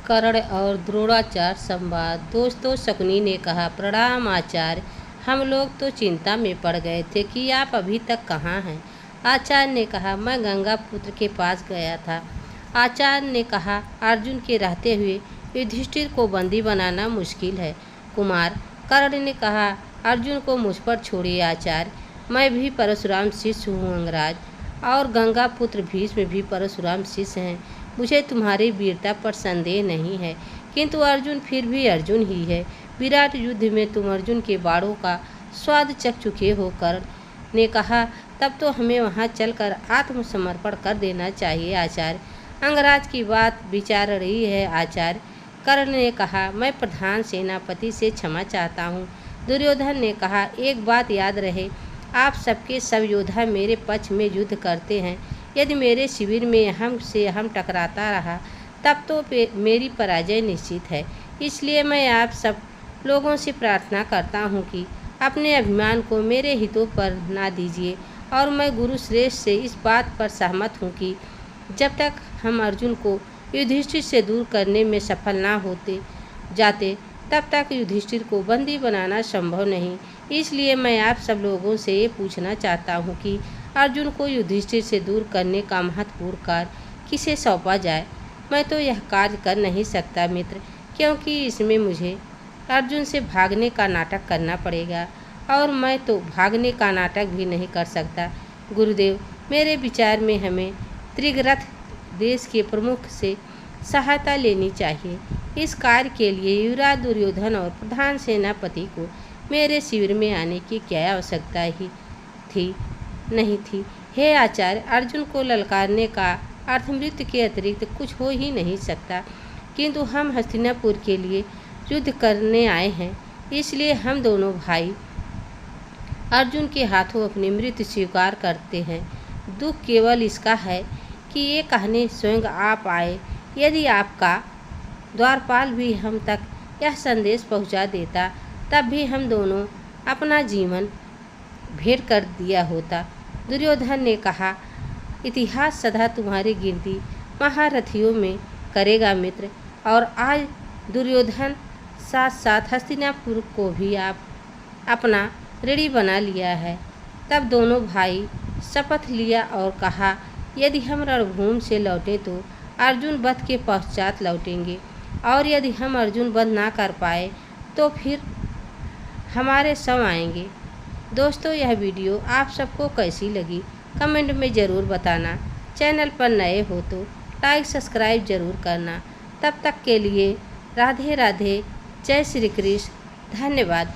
कर्ण और द्रोणाचार्य संवाद। दोस्तों, शकुनी ने कहा, प्रणाम आचार्य। हम लोग तो चिंता में पड़ गए थे कि आप अभी तक कहाँ हैं। आचार्य ने कहा, मैं गंगा पुत्र के पास गया था। आचार्य ने कहा, अर्जुन के रहते हुए युधिष्ठिर को बंदी बनाना मुश्किल है कुमार। कर्ण ने कहा, अर्जुन को मुझ पर छोड़िए आचार्य। मैं भी परशुराम शिष्य हूँ अंगराज, और गंगा पुत्र भीष्म भी परशुराम शिष्य हैं। मुझे तुम्हारी वीरता पर संदेह नहीं है, किंतु अर्जुन फिर भी अर्जुन ही है। विराट युद्ध में तुम अर्जुन के बाणों का स्वाद चख चुके हो। कर्ण ने कहा, तब तो हमें वहां चलकर आत्मसमर्पण कर देना चाहिए आचार्य। अंगराज की बात विचार रही है आचार्य। कर्ण ने कहा, मैं प्रधान सेनापति से क्षमा चाहता हूँ। दुर्योधन ने कहा, एक बात याद रहे, आप सबके सब योद्धा मेरे पक्ष में युद्ध करते हैं। यदि मेरे शिविर में हम टकराता रहा तब तो मेरी पराजय निश्चित है। इसलिए मैं आप सब लोगों से प्रार्थना करता हूँ कि अपने अभिमान को मेरे हितों पर ना दीजिए। और मैं गुरु श्रेष्ठ से इस बात पर सहमत हूँ कि जब तक हम अर्जुन को युधिष्ठिर से दूर करने में सफल ना होते जाते तब तक युधिष्ठिर को बंदी बनाना संभव नहीं। इसलिए मैं आप सब लोगों से ये पूछना चाहता हूँ कि अर्जुन को युधिष्ठिर से दूर करने का महत्वपूर्ण कार्य किसे सौंपा जाए। मैं तो यह कार्य कर नहीं सकता मित्र, क्योंकि इसमें मुझे अर्जुन से भागने का नाटक करना पड़ेगा, और मैं तो भागने का नाटक भी नहीं कर सकता। गुरुदेव, मेरे विचार में हमें त्रिगर्त देश के प्रमुख से सहायता लेनी चाहिए। इस कार्य के लिए युवराज दुर्योधन और प्रधान सेनापति को मेरे शिविर में आने की क्या आवश्यकता ही थी नहीं थी। हे आचार्य, अर्जुन को ललकारने का अर्थ मृत्यु के अतिरिक्त कुछ हो ही नहीं सकता, किंतु हम हस्तिनापुर के लिए युद्ध करने आए हैं। इसलिए हम दोनों भाई अर्जुन के हाथों अपनी मृत्यु स्वीकार करते हैं। दुख केवल इसका है कि ये कहने स्वयं आप आए। यदि आपका द्वारपाल भी हम तक यह संदेश पहुंचा देता, तब भी हम दोनों अपना जीवन भेंट कर दिया होता। दुर्योधन ने कहा, इतिहास सदा तुम्हारी गिनती महारथियों में करेगा मित्र। और आज दुर्योधन साथ साथ हस्तिनापुर को भी आप अपना ऋणी बना लिया है। तब दोनों भाई शपथ लिया और कहा, यदि हम रणभूमि से लौटे तो अर्जुन वध के पश्चात लौटेंगे, और यदि हम अर्जुन वध ना कर पाए तो फिर हमारे शव आएंगे। दोस्तों, यह वीडियो आप सबको कैसी लगी कमेंट में ज़रूर बताना। चैनल पर नए हो तो लाइक सब्सक्राइब ज़रूर करना। तब तक के लिए राधे राधे, जय श्री कृष्ण, धन्यवाद।